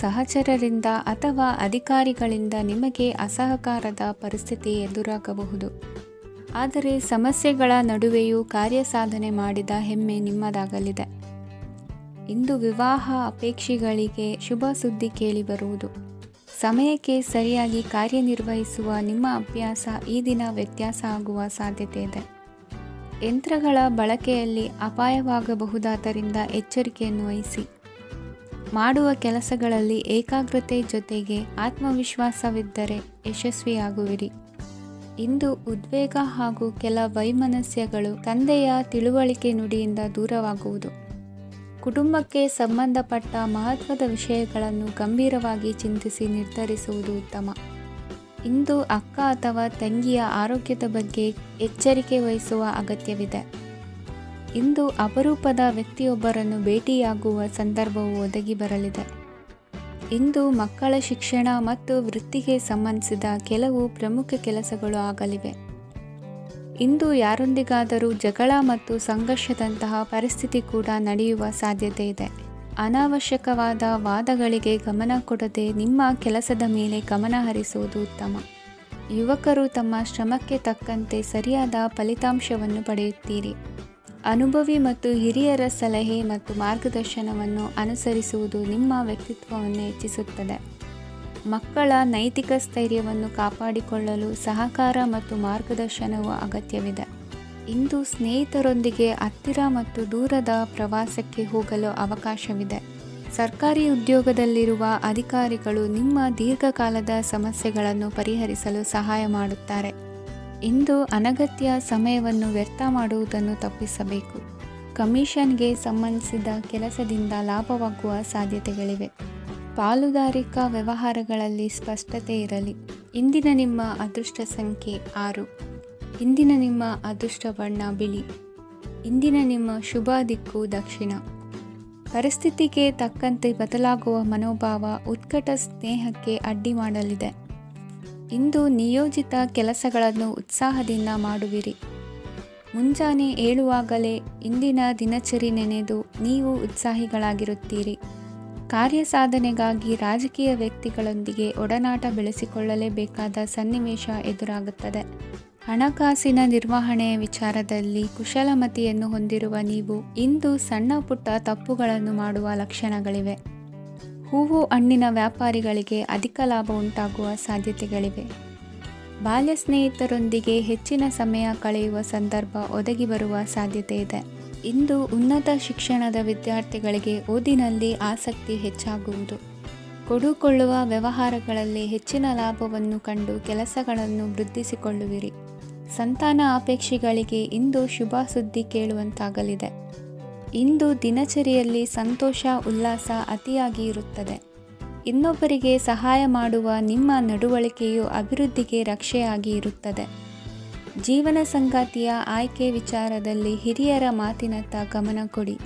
ಸಹಚರರಿಂದ ಅಥವಾ ಅಧಿಕಾರಿಗಳಿಂದ ನಿಮಗೆ ಅಸಹಕಾರದ ಪರಿಸ್ಥಿತಿ ಎದುರಾಗಬಹುದು. ಆದರೆ ಸಮಸ್ಯೆಗಳ ನಡುವೆಯೂ ಕಾರ್ಯಸಾಧನೆ ಮಾಡಿದ ಹೆಮ್ಮೆ ನಿಮ್ಮದಾಗಲಿದೆ. ಇಂದು ವಿವಾಹ ಅಪೇಕ್ಷಿಗಳಿಗೆ ಶುಭ ಸುದ್ದಿ ಕೇಳಿಬರುವುದು. ಸಮಯಕ್ಕೆ ಸರಿಯಾಗಿ ಕಾರ್ಯನಿರ್ವಹಿಸುವ ನಿಮ್ಮ ಅಭ್ಯಾಸ ಈ ದಿನ ವ್ಯತ್ಯಾಸ ಆಗುವ ಸಾಧ್ಯತೆ ಇದೆ. ಯಂತ್ರಗಳ ಬಳಕೆಯಲ್ಲಿ ಅಪಾಯವಾಗಬಹುದಾದ್ದರಿಂದ ಎಚ್ಚರಿಕೆಯನ್ನು ವಹಿಸಿ. ಮಾಡುವ ಕೆಲಸಗಳಲ್ಲಿ ಏಕಾಗ್ರತೆ ಜೊತೆಗೆ ಆತ್ಮವಿಶ್ವಾಸವಿದ್ದರೆ ಯಶಸ್ವಿಯಾಗುವಿರಿ. ಇಂದು ಉದ್ವೇಗ ಹಾಗೂ ಕೆಲ ವೈಮನಸ್ಯಗಳು ತಂದೆಯ ತಿಳುವಳಿಕೆ ನುಡಿಯಿಂದ ದೂರವಾಗುವುದು. ಕುಟುಂಬಕ್ಕೆ ಸಂಬಂಧಪಟ್ಟ ಮಹತ್ವದ ವಿಷಯಗಳನ್ನು ಗಂಭೀರವಾಗಿ ಚಿಂತಿಸಿ ನಿರ್ಧರಿಸುವುದು ಉತ್ತಮ. ಇಂದು ಅಕ್ಕ ಅಥವಾ ತಂಗಿಯ ಆರೋಗ್ಯದ ಬಗ್ಗೆ ಎಚ್ಚರಿಕೆ ವಹಿಸುವ ಅಗತ್ಯವಿದೆ. ಇಂದು ಅಪರೂಪದ ವ್ಯಕ್ತಿಯೊಬ್ಬರನ್ನು ಭೇಟಿಯಾಗುವ ಸಂದರ್ಭವು ಒದಗಿ ಬರಲಿದೆ. ಇಂದು ಮಕ್ಕಳ ಶಿಕ್ಷಣ ಮತ್ತು ವೃತ್ತಿಗೆ ಸಂಬಂಧಿಸಿದ ಕೆಲವು ಪ್ರಮುಖ ಕೆಲಸಗಳು ಆಗಲಿವೆ. ಇಂದು ಯಾರೊಂದಿಗಾದರೂ ಜಗಳ ಮತ್ತು ಸಂಘರ್ಷದಂತಹ ಪರಿಸ್ಥಿತಿ ಕೂಡ ನಡೆಯುವ ಸಾಧ್ಯತೆ ಇದೆ. ಅನಾವಶ್ಯಕವಾದ ವಾದಗಳಿಗೆ ಗಮನ ಕೊಡದೆ ನಿಮ್ಮ ಕೆಲಸದ ಮೇಲೆ ಗಮನ ಹರಿಸುವುದು ಉತ್ತಮ. ಯುವಕರು ತಮ್ಮ ಶ್ರಮಕ್ಕೆ ತಕ್ಕಂತೆ ಸರಿಯಾದ ಫಲಿತಾಂಶವನ್ನು ಪಡೆಯುತ್ತೀರಿ. ಅನುಭವಿ ಮತ್ತು ಹಿರಿಯರ ಸಲಹೆ ಮತ್ತು ಮಾರ್ಗದರ್ಶನವನ್ನು ಅನುಸರಿಸುವುದು ನಿಮ್ಮ ವ್ಯಕ್ತಿತ್ವವನ್ನು ಹೆಚ್ಚಿಸುತ್ತದೆ. ಮಕ್ಕಳ ನೈತಿಕ ಸ್ಥೈರ್ಯವನ್ನು ಕಾಪಾಡಿಕೊಳ್ಳಲು ಸಹಕಾರ ಮತ್ತು ಮಾರ್ಗದರ್ಶನವು ಅಗತ್ಯವಿದೆ. ಇಂದು ಸ್ನೇಹಿತರೊಂದಿಗೆ ಹತ್ತಿರ ಮತ್ತು ದೂರದ ಪ್ರವಾಸಕ್ಕೆ ಹೋಗಲು ಅವಕಾಶವಿದೆ. ಸರ್ಕಾರಿ ಉದ್ಯೋಗದಲ್ಲಿರುವ ಅಧಿಕಾರಿಗಳು ನಿಮ್ಮ ದೀರ್ಘಕಾಲದ ಸಮಸ್ಯೆಗಳನ್ನು ಪರಿಹರಿಸಲು ಸಹಾಯ ಮಾಡುತ್ತಾರೆ. ಇಂದು ಅನಗತ್ಯ ಸಮಯವನ್ನು ವ್ಯರ್ಥ ಮಾಡುವುದನ್ನು ತಪ್ಪಿಸಬೇಕು. ಕಮಿಷನ್ಗೆ ಸಂಬಂಧಿಸಿದ ಕೆಲಸದಿಂದ ಲಾಭವಾಗುವ ಸಾಧ್ಯತೆಗಳಿವೆ. ಪಾಲುದಾರಿಕಾ ವ್ಯವಹಾರಗಳಲ್ಲಿ ಸ್ಪಷ್ಟತೆ ಇರಲಿ. ಇಂದಿನ ನಿಮ್ಮ ಅದೃಷ್ಟ ಸಂಖ್ಯೆ 6. ಇಂದಿನ ನಿಮ್ಮ ಅದೃಷ್ಟ ಬಣ್ಣ ಬಿಳಿ. ಇಂದಿನ ನಿಮ್ಮ ಶುಭ ದಿಕ್ಕು ದಕ್ಷಿಣ. ಪರಿಸ್ಥಿತಿಗೆ ತಕ್ಕಂತೆ ಬದಲಾಗುವ ಮನೋಭಾವ ಉತ್ಕಟ ಸ್ನೇಹಕ್ಕೆ ಅಡ್ಡಿ ಮಾಡಲಿದೆ. ಇಂದು ನಿಯೋಜಿತ ಕೆಲಸಗಳನ್ನು ಉತ್ಸಾಹದಿಂದ ಮಾಡುವಿರಿ. ಮುಂಜಾನೆ ಏಳುವಾಗಲೇ ಇಂದಿನ ದಿನಚರಿ ನೆನೆದು ನೀವು ಉತ್ಸಾಹಿಗಳಾಗಿರುತ್ತೀರಿ. ಕಾರ್ಯಸಾಧನೆಗಾಗಿ ರಾಜಕೀಯ ವ್ಯಕ್ತಿಗಳೊಂದಿಗೆ ಒಡನಾಟ ಬೆಳೆಸಿಕೊಳ್ಳಲೇಬೇಕಾದ ಸನ್ನಿವೇಶ ಎದುರಾಗುತ್ತದೆ. ಹಣಕಾಸಿನ ನಿರ್ವಹಣೆಯ ವಿಚಾರದಲ್ಲಿ ಕುಶಲಮತಿಯನ್ನು ಹೊಂದಿರುವ ನೀವು ಇಂದು ಸಣ್ಣ ಪುಟ್ಟ ತಪ್ಪುಗಳನ್ನು ಮಾಡುವ ಲಕ್ಷಣಗಳಿವೆ. ಹೂವು ಹಣ್ಣಿನ ವ್ಯಾಪಾರಿಗಳಿಗೆ ಅಧಿಕ ಲಾಭ ಉಂಟಾಗುವ ಸಾಧ್ಯತೆಗಳಿವೆ. ಬಾಲ್ಯ ಸ್ನೇಹಿತರೊಂದಿಗೆ ಹೆಚ್ಚಿನ ಸಮಯ ಕಳೆಯುವ ಸಂದರ್ಭ ಒದಗಿ ಬರುವ ಸಾಧ್ಯತೆ ಇದೆ. ಇಂದು ಉನ್ನತ ಶಿಕ್ಷಣದ ವಿದ್ಯಾರ್ಥಿಗಳಿಗೆ ಓದಿನಲ್ಲಿ ಆಸಕ್ತಿ ಹೆಚ್ಚಾಗುವುದು. ಕೊಡುಕೊಳ್ಳುವ ವ್ಯವಹಾರಗಳಲ್ಲಿ ಹೆಚ್ಚಿನ ಲಾಭವನ್ನು ಕಂಡು ಕೆಲಸಗಳನ್ನು ವೃದ್ಧಿಸಿಕೊಳ್ಳುವಿರಿ. ಸಂತಾನ ಅಪೇಕ್ಷಿಗಳಿಗೆ ಇಂದು ಶುಭ ಸುದ್ದಿ ಕೇಳುವಂತಾಗಲಿದೆ. ಇಂದು ದಿನಚರಿಯಲ್ಲಿ ಸಂತೋಷ ಉಲ್ಲಾಸ ಅತಿಯಾಗಿ ಇರುತ್ತದೆ. ಇನ್ನೊಬ್ಬರಿಗೆ ಸಹಾಯ ಮಾಡುವ ನಿಮ್ಮ ನಡವಳಿಕೆಯು ಅಭಿವೃದ್ಧಿಗೆ ರಕ್ಷೆಯಾಗಿ ಇರುತ್ತದೆ. ಜೀವನ ಸಂಗಾತಿಯ ಆಯ್ಕೆ ವಿಚಾರದಲ್ಲಿ ಹಿರಿಯರ ಮಾತಿನತ್ತ ಗಮನ ಕೊಡಿ.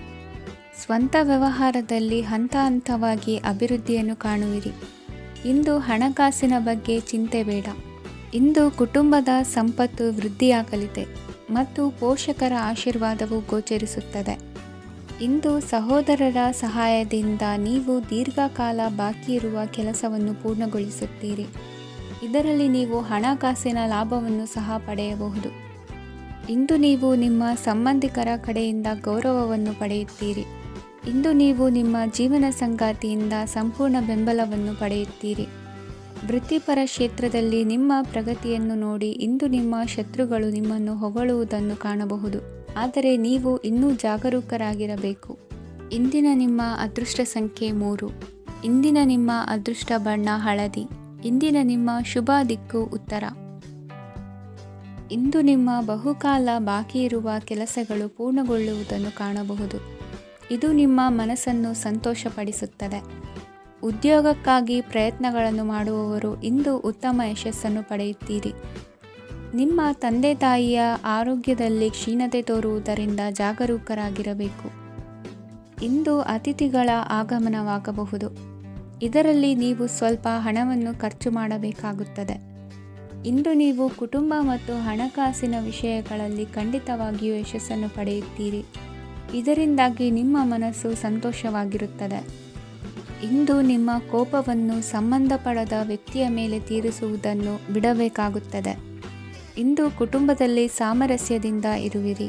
ಸ್ವಂತ ವ್ಯವಹಾರದಲ್ಲಿ ಹಂತ ಹಂತವಾಗಿ ಅಭಿವೃದ್ಧಿಯನ್ನು ಕಾಣುವಿರಿ. ಇಂದು ಹಣಕಾಸಿನ ಬಗ್ಗೆ ಚಿಂತೆ ಬೇಡ. ಇಂದು ಕುಟುಂಬದ ಸಂಪತ್ತು ವೃದ್ಧಿಯಾಗಲಿದೆ ಮತ್ತು ಪೋಷಕರ ಆಶೀರ್ವಾದವು ಗೋಚರಿಸುತ್ತದೆ. ಇಂದು ಸಹೋದರರ ಸಹಾಯದಿಂದ ನೀವು ದೀರ್ಘಕಾಲ ಬಾಕಿ ಇರುವ ಕೆಲಸವನ್ನು ಪೂರ್ಣಗೊಳಿಸುತ್ತೀರಿ. ಇದರಲ್ಲಿ ನೀವು ಹಣಕಾಸಿನ ಲಾಭವನ್ನು ಸಹ ಪಡೆಯಬಹುದು. ಇಂದು ನೀವು ನಿಮ್ಮ ಸಂಬಂಧಿಕರ ಕಡೆಯಿಂದ ಗೌರವವನ್ನು ಪಡೆಯುತ್ತೀರಿ. ಇಂದು ನೀವು ನಿಮ್ಮ ಜೀವನ ಸಂಗಾತಿಯಿಂದ ಸಂಪೂರ್ಣ ಬೆಂಬಲವನ್ನು ಪಡೆಯುತ್ತೀರಿ. ವೃತ್ತಿಪರ ಕ್ಷೇತ್ರದಲ್ಲಿ ನಿಮ್ಮ ಪ್ರಗತಿಯನ್ನು ನೋಡಿ ಇಂದು ನಿಮ್ಮ ಶತ್ರುಗಳು ನಿಮ್ಮನ್ನು ಹೊಗಳುವುದನ್ನು ಕಾಣಬಹುದು. ಆದರೆ ನೀವು ಇನ್ನೂ ಜಾಗರೂಕರಾಗಿರಬೇಕು. ಇಂದಿನ ನಿಮ್ಮ ಅದೃಷ್ಟ ಸಂಖ್ಯೆ 3. ಇಂದಿನ ನಿಮ್ಮ ಅದೃಷ್ಟ ಬಣ್ಣ ಹಳದಿ. ಇಂದಿನ ನಿಮ್ಮ ಶುಭ ದಿಕ್ಕು ಉತ್ತರ. ಇಂದು ನಿಮ್ಮ ಬಹುಕಾಲ ಬಾಕಿ ಇರುವ ಕೆಲಸಗಳು ಪೂರ್ಣಗೊಳ್ಳುವುದನ್ನು ಕಾಣಬಹುದು. ಇದು ನಿಮ್ಮ ಮನಸ್ಸನ್ನು ಸಂತೋಷಪಡಿಸುತ್ತದೆ. ಉದ್ಯೋಗಕ್ಕಾಗಿ ಪ್ರಯತ್ನಗಳನ್ನು ಮಾಡುವವರು ಇಂದು ಉತ್ತಮ ಯಶಸ್ಸನ್ನು ಪಡೆಯುತ್ತೀರಿ. ನಿಮ್ಮ ತಂದೆ ತಾಯಿಯ ಆರೋಗ್ಯದಲ್ಲಿ ಕ್ಷೀಣತೆ ತೋರುವುದರಿಂದ ಜಾಗರೂಕರಾಗಿರಬೇಕು. ಇಂದು ಅತಿಥಿಗಳ ಆಗಮನವಾಗಬಹುದು. ಇದರಲ್ಲಿ ನೀವು ಸ್ವಲ್ಪ ಹಣವನ್ನು ಖರ್ಚು ಮಾಡಬೇಕಾಗುತ್ತದೆ. ಇಂದು ನೀವು ಕುಟುಂಬ ಮತ್ತು ಹಣಕಾಸಿನ ವಿಷಯಗಳಲ್ಲಿ ಖಂಡಿತವಾಗಿಯೂ ಯಶಸ್ಸನ್ನು ಪಡೆಯುತ್ತೀರಿ. ಇದರಿಂದಾಗಿ ನಿಮ್ಮ ಮನಸ್ಸು ಸಂತೋಷವಾಗಿರುತ್ತದೆ. ಇಂದು ನಿಮ್ಮ ಕೋಪವನ್ನು ಸಂಬಂಧಪಡದ ವ್ಯಕ್ತಿಯ ಮೇಲೆ ತೀರಿಸುವುದನ್ನು ಬಿಡಬೇಕಾಗುತ್ತದೆ. ಇಂದು ಕುಟುಂಬದಲ್ಲಿ ಸಾಮರಸ್ಯದಿಂದ ಇರುವಿರಿ.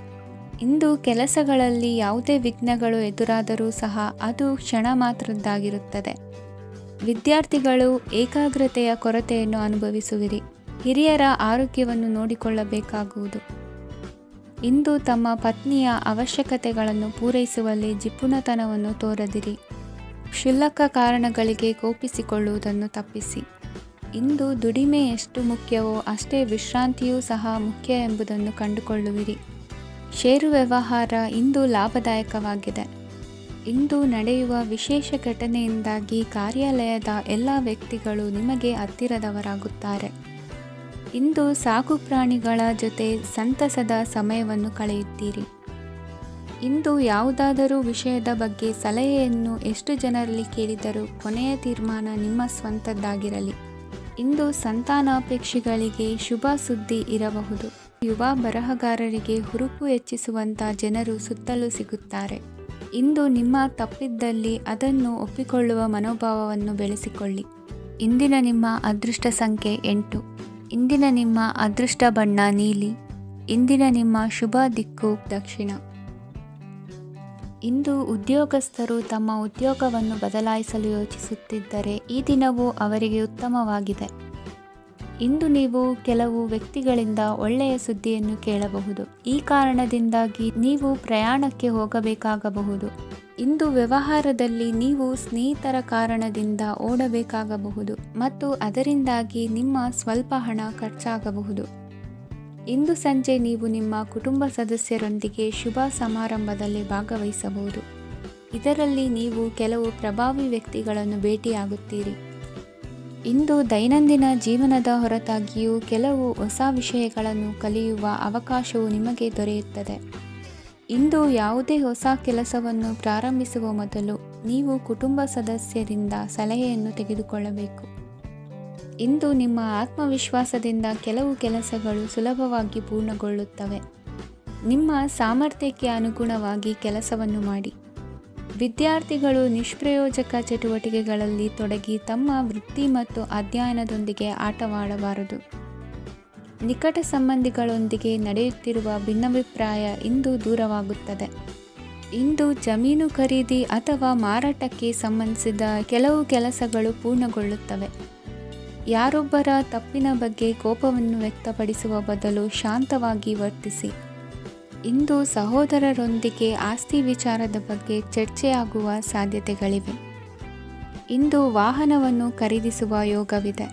ಇಂದು ಕೆಲಸಗಳಲ್ಲಿ ಯಾವುದೇ ವಿಘ್ನಗಳು ಎದುರಾದರೂ ಸಹ ಅದು ಕ್ಷಣ ಮಾತ್ರದ್ದಾಗಿರುತ್ತದೆ. ವಿದ್ಯಾರ್ಥಿಗಳು ಏಕಾಗ್ರತೆಯ ಕೊರತೆಯನ್ನು ಅನುಭವಿಸುವಿರಿ. ಹಿರಿಯರ ಆರೋಗ್ಯವನ್ನು ನೋಡಿಕೊಳ್ಳಬೇಕಾಗುವುದು. ಇಂದು ತಮ್ಮ ಪತ್ನಿಯ ಅವಶ್ಯಕತೆಗಳನ್ನು ಪೂರೈಸುವಲ್ಲಿ ಜಿಪುಣತನವನ್ನು ತೋರದಿರಿ. ಕ್ಷುಲ್ಲಕ ಕಾರಣಗಳಿಗೆ ಕೋಪಿಸಿಕೊಳ್ಳುವುದನ್ನು ತಪ್ಪಿಸಿ. ಇಂದು ದುಡಿಮೆ ಎಷ್ಟು ಮುಖ್ಯವೋ ಅಷ್ಟೇ ವಿಶ್ರಾಂತಿಯೂ ಸಹ ಮುಖ್ಯ ಎಂಬುದನ್ನು ಕಂಡುಕೊಳ್ಳುವಿರಿ. ಷೇರು ವ್ಯವಹಾರ ಇಂದು ಲಾಭದಾಯಕವಾಗಿದೆ. ಇಂದು ನಡೆಯುವ ವಿಶೇಷ ಘಟನೆಯಿಂದಾಗಿ ಕಾರ್ಯಾಲಯದ ಎಲ್ಲ ವ್ಯಕ್ತಿಗಳು ನಿಮಗೆ ಹತ್ತಿರದವರಾಗುತ್ತಾರೆ. ಇಂದು ಸಾಕು ಪ್ರಾಣಿಗಳ ಜೊತೆ ಸಂತಸದ ಸಮಯವನ್ನು ಕಳೆಯುತ್ತೀರಿ. ಇಂದು ಯಾವುದಾದರೂ ವಿಷಯದ ಬಗ್ಗೆ ಸಲಹೆಯನ್ನು ಎಷ್ಟು ಜನರಲ್ಲಿ ಕೇಳಿದರೂ ಕೊನೆಯ ತೀರ್ಮಾನ ನಿಮ್ಮ ಸ್ವಂತದ್ದಾಗಿರಲಿ. ಇಂದು ಸಂತಾನಾಪೇಕ್ಷಿಗಳಿಗೆ ಶುಭ ಸುದ್ದಿ ಇರಬಹುದು. ಯುವ ಬರಹಗಾರರಿಗೆ ಹುರುಪು ಹೆಚ್ಚಿಸುವಂಥ ಜನರು ಸುತ್ತಲೂ ಸಿಗುತ್ತಾರೆ. ಇಂದು ನಿಮ್ಮ ತಪ್ಪಿದ್ದಲ್ಲಿ ಅದನ್ನು ಒಪ್ಪಿಕೊಳ್ಳುವ ಮನೋಭಾವವನ್ನು ಬೆಳೆಸಿಕೊಳ್ಳಿ. ಇಂದಿನ ನಿಮ್ಮ ಅದೃಷ್ಟ ಸಂಖ್ಯೆ 8. ಇಂದಿನ ನಿಮ್ಮ ಅದೃಷ್ಟ ಬಣ್ಣ ನೀಲಿ. ಇಂದಿನ ನಿಮ್ಮ ಶುಭ ದಿಕ್ಕು ದಕ್ಷಿಣ. ಇಂದು ಉದ್ಯೋಗಸ್ಥರು ತಮ್ಮ ಉದ್ಯೋಗವನ್ನು ಬದಲಾಯಿಸಲು ಯೋಚಿಸುತ್ತಿದ್ದರೆ ಈ ದಿನವೂ ಅವರಿಗೆ ಉತ್ತಮವಾಗಿದೆ. ಇಂದು ನೀವು ಕೆಲವು ವ್ಯಕ್ತಿಗಳಿಂದ ಒಳ್ಳೆಯ ಸುದ್ದಿಯನ್ನು ಕೇಳಬಹುದು. ಈ ಕಾರಣದಿಂದಾಗಿ ನೀವು ಪ್ರಯಾಣಕ್ಕೆ ಹೋಗಬೇಕಾಗಬಹುದು. ಇಂದು ವ್ಯವಹಾರದಲ್ಲಿ ನೀವು ಸ್ನೇಹಿತರ ಕಾರಣದಿಂದ ಓಡಬೇಕಾಗಬಹುದು ಮತ್ತು ಅದರಿಂದಾಗಿ ನಿಮ್ಮ ಸ್ವಲ್ಪ ಹಣ ಖರ್ಚಾಗಬಹುದು. ಇಂದು ಸಂಜೆ ನೀವು ನಿಮ್ಮ ಕುಟುಂಬ ಸದಸ್ಯರೊಂದಿಗೆ ಶುಭ ಸಮಾರಂಭದಲ್ಲಿ ಭಾಗವಹಿಸಬಹುದು. ಇದರಲ್ಲಿ ನೀವು ಕೆಲವು ಪ್ರಭಾವಿ ವ್ಯಕ್ತಿಗಳನ್ನು ಭೇಟಿಯಾಗುತ್ತೀರಿ. ಇಂದು ದೈನಂದಿನ ಜೀವನದ ಹೊರತಾಗಿಯೂ ಕೆಲವು ಹೊಸ ವಿಷಯಗಳನ್ನು ಕಲಿಯುವ ಅವಕಾಶವು ನಿಮಗೆ ದೊರೆಯುತ್ತದೆ. ಇಂದು ಯಾವುದೇ ಹೊಸ ಕೆಲಸವನ್ನು ಪ್ರಾರಂಭಿಸುವ ಮೊದಲು ನೀವು ಕುಟುಂಬ ಸದಸ್ಯರಿಂದ ಸಲಹೆಯನ್ನು ತೆಗೆದುಕೊಳ್ಳಬೇಕು. ಇಂದು ನಿಮ್ಮ ಆತ್ಮವಿಶ್ವಾಸದಿಂದ ಕೆಲವು ಕೆಲಸಗಳು ಸುಲಭವಾಗಿ ಪೂರ್ಣಗೊಳ್ಳುತ್ತವೆ. ನಿಮ್ಮ ಸಾಮರ್ಥ್ಯಕ್ಕೆ ಅನುಗುಣವಾಗಿ ಕೆಲಸವನ್ನು ಮಾಡಿ. ವಿದ್ಯಾರ್ಥಿಗಳು ನಿಷ್ಪ್ರಯೋಜಕ ಚಟುವಟಿಕೆಗಳಲ್ಲಿ ತೊಡಗಿ ತಮ್ಮ ವೃತ್ತಿ ಮತ್ತು ಅಧ್ಯಯನದೊಂದಿಗೆ ಆಟವಾಡಬಾರದು. ನಿಕಟ ಸಂಬಂಧಿಗಳೊಂದಿಗೆ ನಡೆಯುತ್ತಿರುವ ಭಿನ್ನಾಭಿಪ್ರಾಯ ಇಂದು ದೂರವಾಗುತ್ತದೆ. ಇಂದು ಜಮೀನು ಖರೀದಿ ಅಥವಾ ಮಾರಾಟಕ್ಕೆ ಸಂಬಂಧಿಸಿದ ಕೆಲವು ಕೆಲಸಗಳು ಪೂರ್ಣಗೊಳ್ಳುತ್ತವೆ. ಯಾರೊಬ್ಬರ ತಪ್ಪಿನ ಬಗ್ಗೆ ಕೋಪವನ್ನು ವ್ಯಕ್ತಪಡಿಸುವ ಬದಲು ಶಾಂತವಾಗಿ ವರ್ತಿಸಿ. ಇಂದು ಸಹೋದರರೊಂದಿಗೆ ಆಸ್ತಿ ವಿಚಾರದ ಬಗ್ಗೆ ಚರ್ಚೆಯಾಗುವ ಸಾಧ್ಯತೆಗಳಿವೆ. ಇಂದು ವಾಹನವನ್ನು ಖರೀದಿಸುವ ಯೋಗವಿದೆ.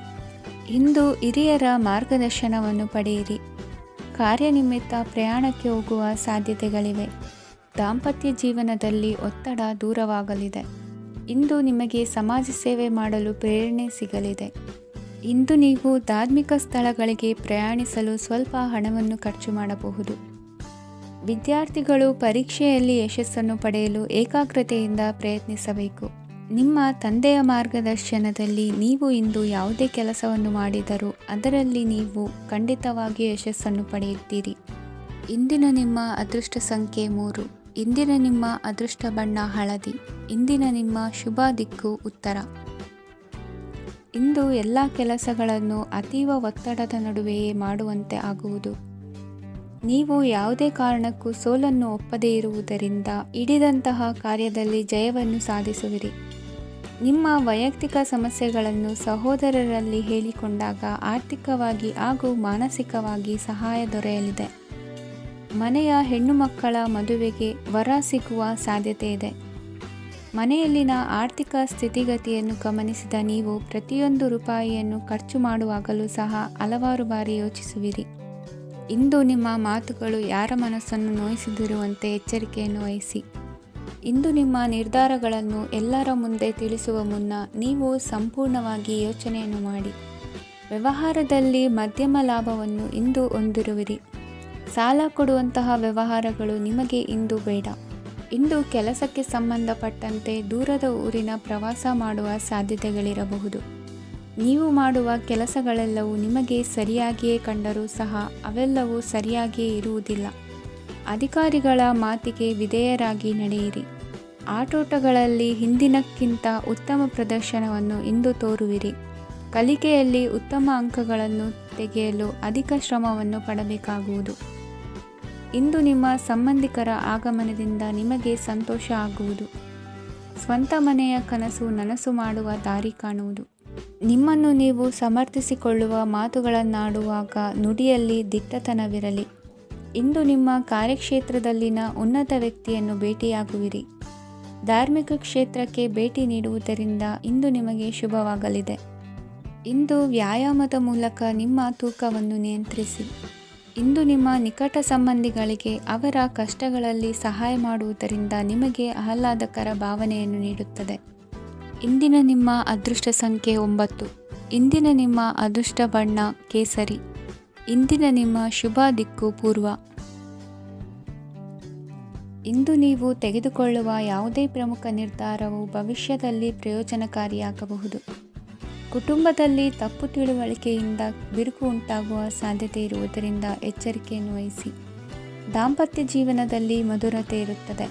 ಇಂದು ಹಿರಿಯರ ಮಾರ್ಗದರ್ಶನವನ್ನು ಪಡೆಯಿರಿ. ಕಾರ್ಯನಿಮಿತ್ತ ಪ್ರಯಾಣಕ್ಕೆ ಹೋಗುವ ಸಾಧ್ಯತೆಗಳಿವೆ. ದಾಂಪತ್ಯ ಜೀವನದಲ್ಲಿ ಒತ್ತಡ ದೂರವಾಗಲಿದೆ. ಇಂದು ನಿಮಗೆ ಸಮಾಜ ಸೇವೆ ಮಾಡಲು ಪ್ರೇರಣೆ ಸಿಗಲಿದೆ. ಇಂದು ನೀವು ಧಾರ್ಮಿಕ ಸ್ಥಳಗಳಿಗೆ ಪ್ರಯಾಣಿಸಲು ಸ್ವಲ್ಪ ಹಣವನ್ನು ಖರ್ಚು ಮಾಡಬಹುದು. ವಿದ್ಯಾರ್ಥಿಗಳು ಪರೀಕ್ಷೆಯಲ್ಲಿ ಯಶಸ್ಸನ್ನು ಪಡೆಯಲು ಏಕಾಗ್ರತೆಯಿಂದ ಪ್ರಯತ್ನಿಸಬೇಕು. ನಿಮ್ಮ ತಂದೆಯ ಮಾರ್ಗದರ್ಶನದಲ್ಲಿ ನೀವು ಇಂದು ಯಾವುದೇ ಕೆಲಸವನ್ನು ಮಾಡಿದರೂ ಅದರಲ್ಲಿ ನೀವು ಖಂಡಿತವಾಗಿ ಯಶಸ್ಸನ್ನು ಪಡೆಯುತ್ತೀರಿ. ಇಂದಿನ ನಿಮ್ಮ ಅದೃಷ್ಟ ಸಂಖ್ಯೆ 3. ಇಂದಿನ ನಿಮ್ಮ ಅದೃಷ್ಟ ಬಣ್ಣ ಹಳದಿ. ಇಂದಿನ ನಿಮ್ಮ ಶುಭ ದಿಕ್ಕು ಉತ್ತರ. ಇಂದು ಎಲ್ಲ ಕೆಲಸಗಳನ್ನು ಅತೀವ ಒತ್ತಡದ ನಡುವೆಯೇ ಮಾಡುವಂತೆ ಆಗುವುದು. ನೀವು ಯಾವುದೇ ಕಾರಣಕ್ಕೂ ಸೋಲನ್ನು ಒಪ್ಪದೇ ಇರುವುದರಿಂದ ಹಿಡಿದಂತಹ ಕಾರ್ಯದಲ್ಲಿ ಜಯವನ್ನು ಸಾಧಿಸುವಿರಿ. ನಿಮ್ಮ ವೈಯಕ್ತಿಕ ಸಮಸ್ಯೆಗಳನ್ನು ಸಹೋದರರಲ್ಲಿ ಹೇಳಿಕೊಂಡಾಗ ಆರ್ಥಿಕವಾಗಿ ಹಾಗೂ ಮಾನಸಿಕವಾಗಿ ಸಹಾಯ ದೊರೆಯಲಿದೆ. ಮನೆಯ ಹೆಣ್ಣು ಮಕ್ಕಳ ಮದುವೆಗೆ ವರ ಸಿಗುವ ಸಾಧ್ಯತೆ ಇದೆ. ಮನೆಯಲ್ಲಿನ ಆರ್ಥಿಕ ಸ್ಥಿತಿಗತಿಯನ್ನು ಗಮನಿಸಿದ ನೀವು ಪ್ರತಿಯೊಂದು ರೂಪಾಯಿಯನ್ನು ಖರ್ಚು ಮಾಡುವಾಗಲೂ ಸಹ ಹಲವಾರು ಬಾರಿ ಯೋಚಿಸುವಿರಿ. ಇಂದು ನಿಮ್ಮ ಮಾತುಗಳು ಯಾರ ಮನಸ್ಸನ್ನು ನೋಯಿಸದಿರುವಂತೆ ಎಚ್ಚರಿಕೆಯನ್ನು ವಹಿಸಿ. ಇಂದು ನಿಮ್ಮ ನಿರ್ಧಾರಗಳನ್ನು ಎಲ್ಲರ ಮುಂದೆ ತಿಳಿಸುವ ಮುನ್ನ ನೀವು ಸಂಪೂರ್ಣವಾಗಿ ಯೋಚನೆಯನ್ನು ಮಾಡಿ. ವ್ಯವಹಾರದಲ್ಲಿ ಮಧ್ಯಮ ಲಾಭವನ್ನು ಇಂದು ಹೊಂದಿರುವಿರಿ. ಸಾಲ ಕೊಡುವಂತಹ ವ್ಯವಹಾರಗಳು ನಿಮಗೆ ಇಂದು ಬೇಡ. ಇಂದು ಕೆಲಸಕ್ಕೆ ಸಂಬಂಧಪಟ್ಟಂತೆ ದೂರದ ಊರಿನ ಪ್ರವಾಸ ಮಾಡುವ ಸಾಧ್ಯತೆಗಳಿರಬಹುದು. ನೀವು ಮಾಡುವ ಕೆಲಸಗಳೆಲ್ಲವೂ ನಿಮಗೆ ಸರಿಯಾಗಿಯೇ ಕಂಡರೂ ಸಹ ಅವೆಲ್ಲವೂ ಸರಿಯಾಗಿಯೇ ಇರುವುದಿಲ್ಲ. ಅಧಿಕಾರಿಗಳ ಮಾತಿಗೆ ವಿಧೇಯರಾಗಿ ನಡೆಯಿರಿ. ಆಟೋಟಗಳಲ್ಲಿ ಹಿಂದಿನಕ್ಕಿಂತ ಉತ್ತಮ ಪ್ರದರ್ಶನವನ್ನು ಇಂದು ತೋರುವಿರಿ. ಕಲಿಕೆಯಲ್ಲಿ ಉತ್ತಮ ಅಂಕಗಳನ್ನು ತೆಗೆಯಲು ಅಧಿಕ ಶ್ರಮವನ್ನು ಪಡಬೇಕಾಗುವುದು. ಇಂದು ನಿಮ್ಮ ಸಂಬಂಧಿಕರ ಆಗಮನದಿಂದ ನಿಮಗೆ ಸಂತೋಷ ಆಗುವುದು. ಸ್ವಂತ ಮನೆಯ ಕನಸು ನನಸು ಮಾಡುವ ದಾರಿ ಕಾಣುವುದು. ನಿಮ್ಮನ್ನು ನೀವು ಸಮರ್ಥಿಸಿಕೊಳ್ಳುವ ಮಾತುಗಳನ್ನಾಡುವಾಗ ನುಡಿಯಲ್ಲಿ ದಿಟ್ಟತನವಿರಲಿ. ಇಂದು ನಿಮ್ಮ ಕಾರ್ಯಕ್ಷೇತ್ರದಲ್ಲಿನ ಉನ್ನತ ವ್ಯಕ್ತಿಯನ್ನು ಭೇಟಿಯಾಗುವಿರಿ. ಧಾರ್ಮಿಕ ಕ್ಷೇತ್ರಕ್ಕೆ ಭೇಟಿ ನೀಡುವುದರಿಂದ ಇಂದು ನಿಮಗೆ ಶುಭವಾಗಲಿದೆ. ಇಂದು ವ್ಯಾಯಾಮದ ಮೂಲಕ ನಿಮ್ಮ ತೂಕವನ್ನು ನಿಯಂತ್ರಿಸಿ. ಇಂದು ನಿಮ್ಮ ನಿಕಟ ಸಂಬಂಧಿಗಳಿಗೆ ಅವರ ಕಷ್ಟಗಳಲ್ಲಿ ಸಹಾಯ ಮಾಡುವುದರಿಂದ ನಿಮಗೆ ಆಹ್ಲಾದಕರ ಭಾವನೆಯನ್ನು ನೀಡುತ್ತದೆ. ಇಂದಿನ ನಿಮ್ಮ ಅದೃಷ್ಟ ಸಂಖ್ಯೆ 9. ಇಂದಿನ ನಿಮ್ಮ ಅದೃಷ್ಟ ಬಣ್ಣ ಕೇಸರಿ. ಇಂದಿನ ನಿಮ್ಮ ಶುಭ ದಿಕ್ಕು ಪೂರ್ವ. ಇಂದು ನೀವು ತೆಗೆದುಕೊಳ್ಳುವ ಯಾವುದೇ ಪ್ರಮುಖ ನಿರ್ಧಾರವು ಭವಿಷ್ಯದಲ್ಲಿ ಪ್ರಯೋಜನಕಾರಿಯಾಗಬಹುದು. ಕುಟುಂಬದಲ್ಲಿ ತಪ್ಪು ತಿಳುವಳಿಕೆಯಿಂದ ಬಿರುಕು ಉಂಟಾಗುವ ಸಾಧ್ಯತೆ ಇರುವುದರಿಂದ ಎಚ್ಚರಿಕೆಯನ್ನು ವಹಿಸಿ. ದಾಂಪತ್ಯ ಜೀವನದಲ್ಲಿ ಮಧುರತೆ ಇರುತ್ತದೆ.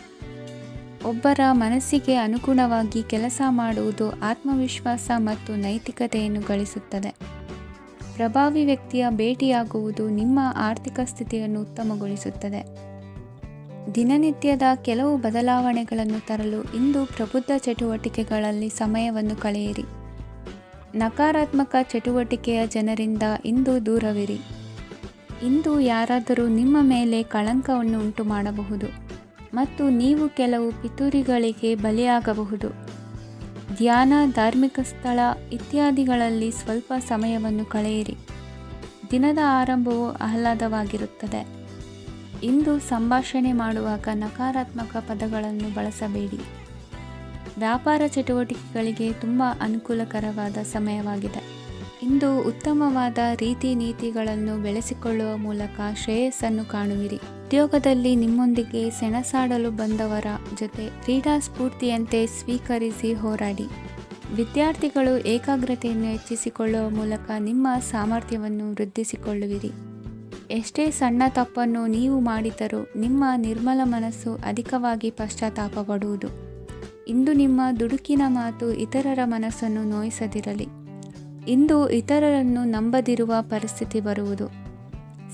ಒಬ್ಬರ ಮನಸ್ಸಿಗೆ ಅನುಗುಣವಾಗಿ ಕೆಲಸ ಮಾಡುವುದು ಆತ್ಮವಿಶ್ವಾಸ ಮತ್ತು ನೈತಿಕತೆಯನ್ನು ಗಳಿಸುತ್ತದೆ. ಪ್ರಭಾವಿ ವ್ಯಕ್ತಿಯ ಭೇಟಿಯಾಗುವುದು ನಿಮ್ಮ ಆರ್ಥಿಕ ಸ್ಥಿತಿಯನ್ನು ಉತ್ತಮಗೊಳಿಸುತ್ತದೆ. ದಿನನಿತ್ಯದ ಕೆಲವು ಬದಲಾವಣೆಗಳನ್ನು ತರಲು ಇಂದು ಪ್ರಬುದ್ಧ ಚಟುವಟಿಕೆಗಳಲ್ಲಿ ಸಮಯವನ್ನು ಕಳೆಯಿರಿ. ನಕಾರಾತ್ಮಕ ಚಟುವಟಿಕೆಯ ಜನರಿಂದ ಇಂದು ದೂರವಿರಿ. ಇಂದು ಯಾರಾದರೂ ನಿಮ್ಮ ಮೇಲೆ ಕಳಂಕವನ್ನು ಉಂಟು ಮಾಡಬಹುದು ಮತ್ತು ನೀವು ಕೆಲವು ಪಿತೂರಿಗಳಿಗೆ ಬಲಿಯಾಗಬಹುದು. ಧ್ಯಾನ, ಧಾರ್ಮಿಕ ಸ್ಥಳ ಇತ್ಯಾದಿಗಳಲ್ಲಿ ಸ್ವಲ್ಪ ಸಮಯವನ್ನು ಕಳೆಯಿರಿ. ದಿನದ ಆರಂಭವು ಆಹ್ಲಾದವಾಗಿರುತ್ತದೆ. ಇಂದು ಸಂಭಾಷಣೆ ಮಾಡುವಾಗ ನಕಾರಾತ್ಮಕ ಪದಗಳನ್ನು ಬಳಸಬೇಡಿ. ವ್ಯಾಪಾರ ಚಟುವಟಿಕೆಗಳಿಗೆ ತುಂಬ ಅನುಕೂಲಕರವಾದ ಸಮಯವಾಗಿದೆ. ಇಂದು ಉತ್ತಮವಾದ ರೀತಿ ನೀತಿಗಳನ್ನು ಬೆಳೆಸಿಕೊಳ್ಳುವ ಮೂಲಕ ಶ್ರೇಯಸ್ಸನ್ನು ಕಾಣುವಿರಿ. ಉದ್ಯೋಗದಲ್ಲಿ ನಿಮ್ಮೊಂದಿಗೆ ಸೆಣಸಾಡಲು ಬಂದವರ ಜೊತೆ ಕ್ರೀಡಾ ಸ್ಫೂರ್ತಿಯಂತೆ ಸ್ವೀಕರಿಸಿ ಹೋರಾಡಿ. ವಿದ್ಯಾರ್ಥಿಗಳು ಏಕಾಗ್ರತೆಯನ್ನು ಹೆಚ್ಚಿಸಿಕೊಳ್ಳುವ ಮೂಲಕ ನಿಮ್ಮ ಸಾಮರ್ಥ್ಯವನ್ನು ವೃದ್ಧಿಸಿಕೊಳ್ಳುವಿರಿ. ಎಷ್ಟೇ ಸಣ್ಣ ತಪ್ಪನ್ನು ನೀವು ಮಾಡಿದರೂ ನಿಮ್ಮ ನಿರ್ಮಲ ಮನಸ್ಸು ಅಧಿಕವಾಗಿ ಪಶ್ಚಾತ್ತಾಪ ಪಡುವುದು. ಇಂದು ನಿಮ್ಮ ದುಡುಕಿನ ಮಾತು ಇತರರ ಮನಸ್ಸನ್ನು ನೋಯಿಸದಿರಲಿ. ಇಂದು ಇತರರನ್ನು ನಂಬದಿರುವ ಪರಿಸ್ಥಿತಿ ಬರುವುದು.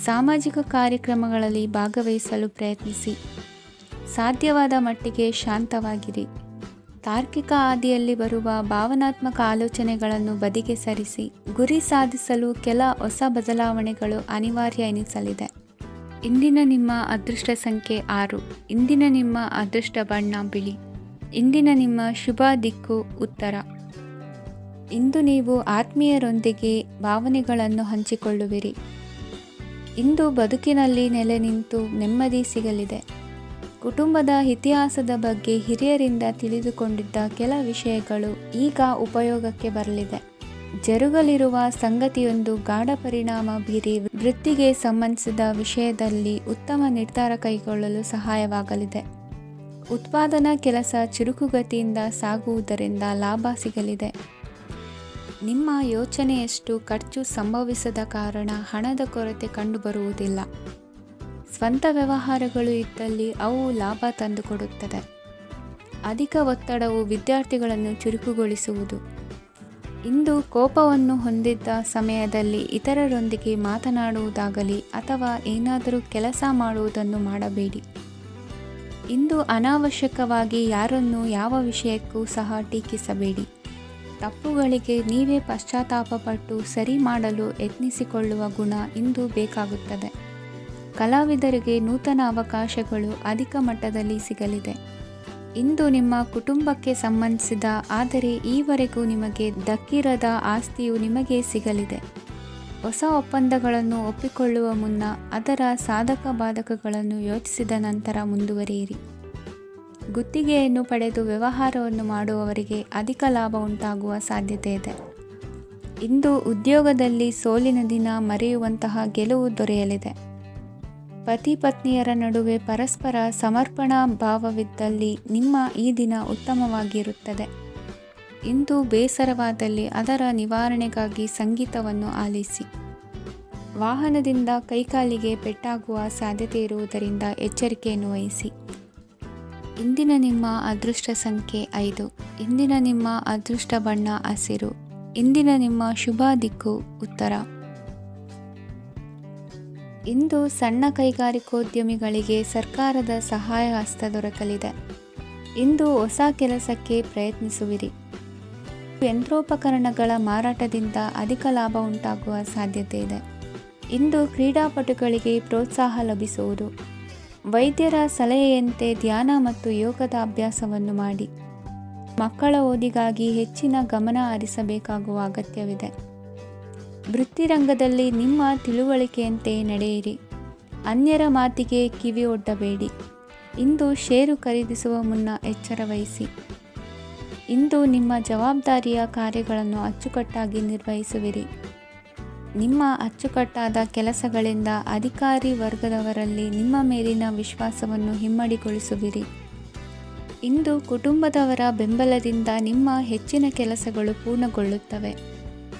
ಸಾಮಾಜಿಕ ಕಾರ್ಯಕ್ರಮಗಳಲ್ಲಿ ಭಾಗವಹಿಸಲು ಪ್ರಯತ್ನಿಸಿ. ಸಾಧ್ಯವಾದ ಮಟ್ಟಿಗೆ ಶಾಂತವಾಗಿರಿ. ತಾರ್ಕಿಕ ಹಾದಿಯಲ್ಲಿ ಬರುವ ಭಾವನಾತ್ಮಕ ಆಲೋಚನೆಗಳನ್ನು ಬದಿಗೆ ಸರಿಸಿ. ಗುರಿ ಸಾಧಿಸಲು ಕೆಲ ಹೊಸ ಬದಲಾವಣೆಗಳು ಅನಿವಾರ್ಯ ಎನಿಸಲಿದೆ. ಇಂದಿನ ನಿಮ್ಮ ಅದೃಷ್ಟ ಸಂಖ್ಯೆ 6. ಇಂದಿನ ನಿಮ್ಮ ಅದೃಷ್ಟ ಬಣ್ಣ ಬಿಳಿ. ಇಂದಿನ ನಿಮ್ಮ ಶುಭ ದಿಕ್ಕು ಉತ್ತರ. ಇಂದು ನೀವು ಆತ್ಮೀಯರೊಂದಿಗೆ ಭಾವನೆಗಳನ್ನು ಹಂಚಿಕೊಳ್ಳುವಿರಿ. ಇಂದು ಬದುಕಿನಲ್ಲಿ ನೆಲೆ ನಿಂತು ನೆಮ್ಮದಿ ಸಿಗಲಿದೆ. ಕುಟುಂಬದ ಇತಿಹಾಸದ ಬಗ್ಗೆ ಹಿರಿಯರಿಂದ ತಿಳಿದುಕೊಂಡಿದ್ದ ಕೆಲ ವಿಷಯಗಳು ಈಗ ಉಪಯೋಗಕ್ಕೆ ಬರಲಿದೆ. ಜರುಗಲಿರುವ ಸಂಗತಿಯೊಂದು ಗಾಢ ಪರಿಣಾಮ ಬೀರಿ ವೃತ್ತಿಗೆ ಸಂಬಂಧಿಸಿದ ವಿಷಯದಲ್ಲಿ ಉತ್ತಮ ನಿರ್ಧಾರ ಕೈಗೊಳ್ಳಲು ಸಹಾಯವಾಗಲಿದೆ. ಉತ್ಪಾದನಾ ಕೆಲಸ ಚುರುಕುಗತಿಯಿಂದ ಸಾಗುವುದರಿಂದ ಲಾಭ ಸಿಗಲಿದೆ. ನಿಮ್ಮ ಯೋಚನೆಯಷ್ಟು ಖರ್ಚು ಸಂಭವಿಸದ ಕಾರಣ ಹಣದ ಕೊರತೆ ಕಂಡುಬರುವುದಿಲ್ಲ. ಸ್ವಂತ ವ್ಯವಹಾರಗಳು ಇದ್ದಲ್ಲಿ ಅವು ಲಾಭ ತಂದುಕೊಡುತ್ತದೆ. ಅಧಿಕ ಒತ್ತಡವು ವಿದ್ಯಾರ್ಥಿಗಳನ್ನು ಚುರುಕುಗೊಳಿಸುವುದು. ಇಂದು ಕೋಪವನ್ನು ಹೊಂದಿದ್ದ ಸಮಯದಲ್ಲಿ ಇತರರೊಂದಿಗೆ ಮಾತನಾಡುವುದಾಗಲಿ ಅಥವಾ ಏನಾದರೂ ಕೆಲಸ ಮಾಡುವುದನ್ನು ಮಾಡಬೇಡಿ. ಇಂದು ಅನಾವಶ್ಯಕವಾಗಿ ಯಾರನ್ನು ಯಾವ ವಿಷಯಕ್ಕೂ ಸಹ ಟೀಕಿಸಬೇಡಿ. ತಪ್ಪುಗಳಿಗೆ ನೀವೇ ಪಶ್ಚಾತ್ತಾಪಪಟ್ಟು ಸರಿ ಮಾಡಲು ಯತ್ನಿಸಿಕೊಳ್ಳುವ ಗುಣ ಇಂದು ಬೇಕಾಗುತ್ತದೆ. ಕಲಾವಿದರಿಗೆ ನೂತನ ಅವಕಾಶಗಳು ಅಧಿಕ ಮಟ್ಟದಲ್ಲಿ ಸಿಗಲಿದೆ. ಇಂದು ನಿಮ್ಮ ಕುಟುಂಬಕ್ಕೆ ಸಂಬಂಧಿಸಿದ ಆದರೆ ಈವರೆಗೂ ನಿಮಗೆ ದಕ್ಕಿರದ ಆಸ್ತಿಯು ನಿಮಗೆ ಸಿಗಲಿದೆ. ಹೊಸ ಒಪ್ಪಂದಗಳನ್ನು ಒಪ್ಪಿಕೊಳ್ಳುವ ಮುನ್ನ ಅದರ ಸಾಧಕ ಬಾಧಕಗಳನ್ನು ಯೋಚಿಸಿದ ನಂತರ ಮುಂದುವರಿಯಿರಿ. ಗುತ್ತಿಗೆಯನ್ನು ಪಡೆದು ವ್ಯವಹಾರವನ್ನು ಮಾಡುವವರಿಗೆ ಅಧಿಕ ಲಾಭ ಉಂಟಾಗುವ ಸಾಧ್ಯತೆ ಇದೆ. ಇಂದು ಉದ್ಯೋಗದಲ್ಲಿ ಸೋಲಿನ ದಿನ ಮರೆಯುವಂತಹ ಗೆಲುವು ದೊರೆಯಲಿದೆ. ಪತಿ ಪತ್ನಿಯರ ನಡುವೆ ಪರಸ್ಪರ ಸಮರ್ಪಣಾ ಭಾವವಿದ್ದಲ್ಲಿ ನಿಮ್ಮ ಈ ದಿನ ಉತ್ತಮವಾಗಿರುತ್ತದೆ. ಇಂದು ಬೇಸರವಾದಲ್ಲಿ ಅದರ ನಿವಾರಣೆಗಾಗಿ ಸಂಗೀತವನ್ನು ಆಲಿಸಿ. ವಾಹನದಿಂದ ಕೈಕಾಲಿಗೆ ಪೆಟ್ಟಾಗುವ ಸಾಧ್ಯತೆ ಇರುವುದರಿಂದ ಎಚ್ಚರಿಕೆಯನ್ನು ವಹಿಸಿ. ಇಂದಿನ ನಿಮ್ಮ ಅದೃಷ್ಟ ಸಂಖ್ಯೆ 5. ಇಂದಿನ ನಿಮ್ಮ ಅದೃಷ್ಟ ಬಣ್ಣ ಹಸಿರು. ಇಂದಿನ ನಿಮ್ಮ ಶುಭ ದಿಕ್ಕು ಉತ್ತರ. ಇಂದು ಸಣ್ಣ ಕೈಗಾರಿಕೋದ್ಯಮಿಗಳಿಗೆ ಸರ್ಕಾರದ ಸಹಾಯ ಹಸ್ತ ದೊರಕಲಿದೆ. ಇಂದು ಹೊಸ ಕೆಲಸಕ್ಕೆ ಪ್ರಯತ್ನಿಸುವಿರಿ. ಯಂತ್ರೋಪಕರಣಗಳ ಮಾರಾಟದಿಂದ ಅಧಿಕ ಲಾಭ ಉಂಟಾಗುವ ಸಾಧ್ಯತೆ ಇದೆ. ಇಂದು ಕ್ರೀಡಾಪಟುಗಳಿಗೆ ಪ್ರೋತ್ಸಾಹ ಲಭಿಸುವುದು. ವೈದ್ಯರ ಸಲಹೆಯಂತೆ ಧ್ಯಾನ ಮತ್ತು ಯೋಗದ ಅಭ್ಯಾಸವನ್ನು ಮಾಡಿ. ಮಕ್ಕಳ ಓದಿಗಾಗಿ ಹೆಚ್ಚಿನ ಗಮನ ಹರಿಸಬೇಕಾಗುವ ಅಗತ್ಯವಿದೆ. ವೃತ್ತಿರಂಗದಲ್ಲಿ ನಿಮ್ಮ ತಿಳುವಳಿಕೆಯಂತೆ ನಡೆಯಿರಿ. ಅನ್ಯರ ಮಾತಿಗೆ ಕಿವಿ ಒಡ್ಡಬೇಡಿ. ಇಂದು ಷೇರು ಖರೀದಿಸುವ ಮುನ್ನ ಎಚ್ಚರ ವಹಿಸಿ. ಇಂದು ನಿಮ್ಮ ಜವಾಬ್ದಾರಿಯ ಕಾರ್ಯಗಳನ್ನು ಅಚ್ಚುಕಟ್ಟಾಗಿ ನಿರ್ವಹಿಸುವಿರಿ. ನಿಮ್ಮ ಅಚ್ಚುಕಟ್ಟಾದ ಕೆಲಸಗಳಿಂದ ಅಧಿಕಾರಿ ವರ್ಗದವರಲ್ಲಿ ನಿಮ್ಮ ಮೇಲಿನ ವಿಶ್ವಾಸವನ್ನು ಇಮ್ಮಡಿಗೊಳಿಸುವಿರಿ. ಇಂದು ಕುಟುಂಬದವರ ಬೆಂಬಲದಿಂದ ನಿಮ್ಮ ಹೆಚ್ಚಿನ ಕೆಲಸಗಳು ಪೂರ್ಣಗೊಳ್ಳುತ್ತವೆ.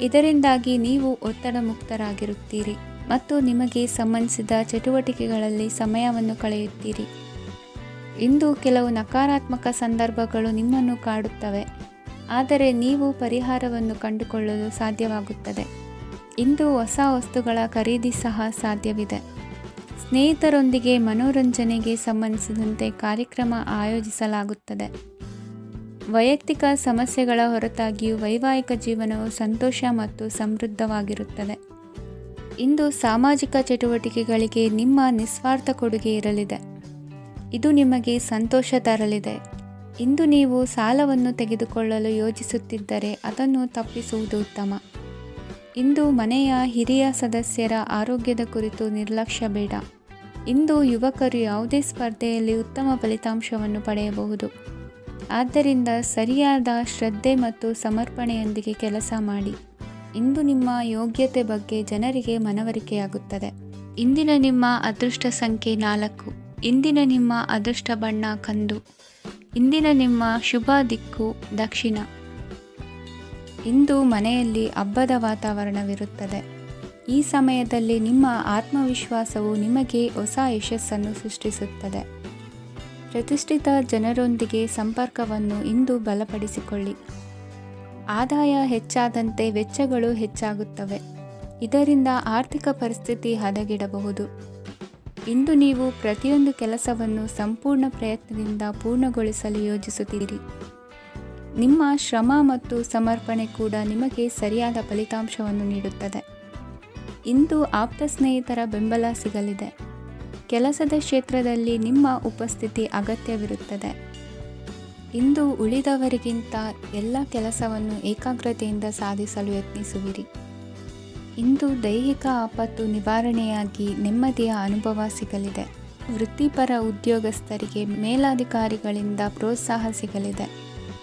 ಇದರಿಂದಾಗಿ ನೀವು ಒತ್ತಡ ಮುಕ್ತರಾಗಿರುತ್ತೀರಿ ಮತ್ತು ನಿಮಗೆ ಸಂಬಂಧಿಸಿದ ಚಟುವಟಿಕೆಗಳಲ್ಲಿ ಸಮಯವನ್ನು ಕಳೆಯುತ್ತೀರಿ. ಇಂದು ಕೆಲವು ನಕಾರಾತ್ಮಕ ಸಂದರ್ಭಗಳು ನಿಮ್ಮನ್ನು ಕಾಡುತ್ತವೆ, ಆದರೆ ನೀವು ಪರಿಹಾರವನ್ನು ಕಂಡುಕೊಳ್ಳಲು ಸಾಧ್ಯವಾಗುತ್ತದೆ. ಇಂದು ಹೊಸ ವಸ್ತುಗಳ ಖರೀದಿ ಸಹ ಸಾಧ್ಯವಿದೆ. ಸ್ನೇಹಿತರೊಂದಿಗೆ ಮನೋರಂಜನೆಗೆ ಸಂಬಂಧಿಸಿದಂತೆ ಕಾರ್ಯಕ್ರಮ ಆಯೋಜಿಸಲಾಗುತ್ತದೆ. ವೈಯಕ್ತಿಕ ಸಮಸ್ಯೆಗಳ ಹೊರತಾಗಿಯೂ ವೈವಾಹಿಕ ಜೀವನವು ಸಂತೋಷ ಮತ್ತು ಸಮೃದ್ಧವಾಗಿರುತ್ತದೆ. ಇಂದು ಸಾಮಾಜಿಕ ಚಟುವಟಿಕೆಗಳಿಗೆ ನಿಮ್ಮ ನಿಸ್ವಾರ್ಥ ಕೊಡುಗೆ ಇರಲಿದೆ. ಇದು ನಿಮಗೆ ಸಂತೋಷ ತರಲಿದೆ. ಇಂದು ನೀವು ಸಾಲವನ್ನು ತೆಗೆದುಕೊಳ್ಳಲು ಯೋಜಿಸುತ್ತಿದ್ದರೆ ಅದನ್ನು ತಪ್ಪಿಸುವುದು ಉತ್ತಮ. ಇಂದು ಮನೆಯ ಹಿರಿಯ ಸದಸ್ಯರ ಆರೋಗ್ಯದ ಕುರಿತು ನಿರ್ಲಕ್ಷ್ಯ ಬೇಡ. ಇಂದು ಯುವಕರು ಯಾವುದೇ ಸ್ಪರ್ಧೆಯಲ್ಲಿ ಉತ್ತಮ ಫಲಿತಾಂಶವನ್ನು ಪಡೆಯಬಹುದು. ಆದ್ದರಿಂದ ಸರಿಯಾದ ಶ್ರದ್ಧೆ ಮತ್ತು ಸಮರ್ಪಣೆಯೊಂದಿಗೆ ಕೆಲಸ ಮಾಡಿ. ಇಂದು ನಿಮ್ಮ ಯೋಗ್ಯತೆ ಬಗ್ಗೆ ಜನರಿಗೆ ಮನವರಿಕೆಯಾಗುತ್ತದೆ. ಇಂದಿನ ನಿಮ್ಮ ಅದೃಷ್ಟ ಸಂಖ್ಯೆ 4. ಇಂದಿನ ನಿಮ್ಮ ಅದೃಷ್ಟ ಬಣ್ಣ ಕಂದು. ಇಂದಿನ ನಿಮ್ಮ ಶುಭ ದಿಕ್ಕು ದಕ್ಷಿಣ. ಇಂದು ಮನೆಯಲ್ಲಿ ಹಬ್ಬದ ವಾತಾವರಣವಿರುತ್ತದೆ. ಈ ಸಮಯದಲ್ಲಿ ನಿಮ್ಮ ಆತ್ಮವಿಶ್ವಾಸವು ನಿಮಗೆ ಹೊಸ ಯಶಸ್ಸನ್ನು ಸೃಷ್ಟಿಸುತ್ತದೆ. ಪ್ರತಿಷ್ಠಿತ ಜನರೊಂದಿಗೆ ಸಂಪರ್ಕವನ್ನು ಇಂದು ಬಲಪಡಿಸಿಕೊಳ್ಳಿ. ಆದಾಯ ಹೆಚ್ಚಾದಂತೆ ವೆಚ್ಚಗಳು ಹೆಚ್ಚಾಗುತ್ತವೆ. ಇದರಿಂದ ಆರ್ಥಿಕ ಪರಿಸ್ಥಿತಿ ಹದಗೆಡಬಹುದು. ಇಂದು ನೀವು ಪ್ರತಿಯೊಂದು ಕೆಲಸವನ್ನು ಸಂಪೂರ್ಣ ಪ್ರಯತ್ನದಿಂದ ಪೂರ್ಣಗೊಳಿಸಲು ಯೋಜಿಸುತ್ತೀರಿ. ನಿಮ್ಮ ಶ್ರಮ ಮತ್ತು ಸಮರ್ಪಣೆ ಕೂಡ ನಿಮಗೆ ಸರಿಯಾದ ಫಲಿತಾಂಶವನ್ನು ನೀಡುತ್ತದೆ. ಇಂದು ಆಪ್ತ ಸ್ನೇಹಿತರ ಬೆಂಬಲ ಸಿಗಲಿದೆ. ಕೆಲಸದ ಕ್ಷೇತ್ರದಲ್ಲಿ ನಿಮ್ಮ ಉಪಸ್ಥಿತಿ ಅಗತ್ಯವಿರುತ್ತದೆ. ಇಂದು ಉಳಿದವರಿಗಿಂತ ಎಲ್ಲ ಕೆಲಸವನ್ನು ಏಕಾಗ್ರತೆಯಿಂದ ಸಾಧಿಸಲು ಯತ್ನಿಸುವಿರಿ. ಇಂದು ದೈಹಿಕ ಆಪತ್ತು ನಿವಾರಣೆಯಾಗಿ ನೆಮ್ಮದಿಯ ಅನುಭವ ಸಿಗಲಿದೆ. ವೃತ್ತಿಪರ ಉದ್ಯೋಗಸ್ಥರಿಗೆ ಮೇಲಾಧಿಕಾರಿಗಳಿಂದ ಪ್ರೋತ್ಸಾಹ ಸಿಗಲಿದೆ.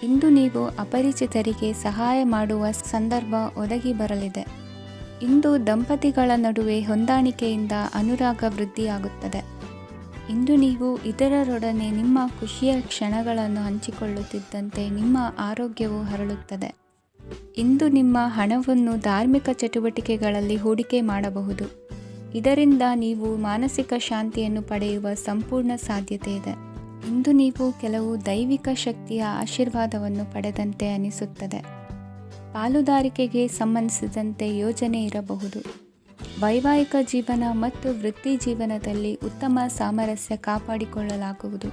ಇಂದು ನೀವು ಅಪರಿಚಿತರಿಗೆ ಸಹಾಯ ಮಾಡುವ ಸಂದರ್ಭ ಒದಗಿ ಬರಲಿದೆ. ಇಂದು ದಂಪತಿಗಳ ನಡುವೆ ಹೊಂದಾಣಿಕೆಯಿಂದ ಅನುರಾಗ ವೃದ್ಧಿಯಾಗುತ್ತದೆ. ಇಂದು ನೀವು ಇತರರೊಡನೆ ನಿಮ್ಮ ಖುಷಿಯ ಕ್ಷಣಗಳನ್ನು ಹಂಚಿಕೊಳ್ಳುತ್ತಿದ್ದಂತೆ ನಿಮ್ಮ ಆರೋಗ್ಯವು ಹರಳುತ್ತದೆ. ಇಂದು ನಿಮ್ಮ ಹಣವನ್ನು ಧಾರ್ಮಿಕ ಚಟುವಟಿಕೆಗಳಲ್ಲಿ ಹೂಡಿಕೆ ಮಾಡಬಹುದು. ಇದರಿಂದ ನೀವು ಮಾನಸಿಕ ಶಾಂತಿಯನ್ನು ಪಡೆಯುವ ಸಂಪೂರ್ಣ ಸಾಧ್ಯತೆ ಇದೆ. ಇಂದು ನೀವು ಕೆಲವು ದೈವಿಕ ಶಕ್ತಿಯ ಆಶೀರ್ವಾದವನ್ನು ಪಡೆದಂತೆ ಅನಿಸುತ್ತದೆ. ಪಾಲುದಾರಿಕೆಗೆ ಸಂಬಂಧಿಸಿದಂತೆ ಯೋಜನೆ ಇರಬಹುದು. ವೈವಾಹಿಕ ಜೀವನ ಮತ್ತು ವೃತ್ತಿ ಜೀವನದಲ್ಲಿ ಉತ್ತಮ ಸಾಮರಸ್ಯ ಕಾಪಾಡಿಕೊಳ್ಳಲಾಗುವುದು.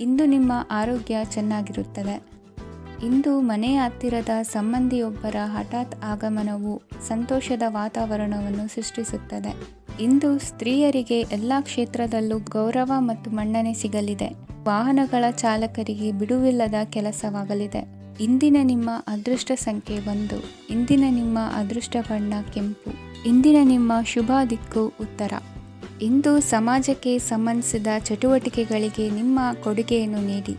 ಇಂದು ನಿಮ್ಮ ಆರೋಗ್ಯ ಚೆನ್ನಾಗಿರುತ್ತದೆ. ಇಂದು ಮನೆಯ ಹತ್ತಿರದ ಸಂಬಂಧಿಯೊಬ್ಬರ ಹಠಾತ್ ಆಗಮನವು ಸಂತೋಷದ ವಾತಾವರಣವನ್ನು ಸೃಷ್ಟಿಸುತ್ತದೆ. ಇಂದು ಸ್ತ್ರೀಯರಿಗೆ ಎಲ್ಲ ಕ್ಷೇತ್ರದಲ್ಲೂ ಗೌರವ ಮತ್ತು ಮನ್ನಣೆ ಸಿಗಲಿದೆ. ವಾಹನಗಳ ಚಾಲಕರಿಗೆ ಬಿಡುವಿಲ್ಲದ ಕೆಲಸವಾಗಲಿದೆ. ಇಂದಿನ ನಿಮ್ಮ ಅದೃಷ್ಟ ಸಂಖ್ಯೆ 1. ಇಂದಿನ ನಿಮ್ಮ ಅದೃಷ್ಟ ಬಣ್ಣ ಕೆಂಪು. ಇಂದಿನ ನಿಮ್ಮ ಶುಭ ದಿಕ್ಕು ಉತ್ತರ. ಇಂದು ಸಮಾಜಕ್ಕೆ ಸಂಬಂಧಿಸಿದ ಚಟುವಟಿಕೆಗಳಿಗೆ ನಿಮ್ಮ ಕೊಡುಗೆಯನ್ನು ನೀಡಿ.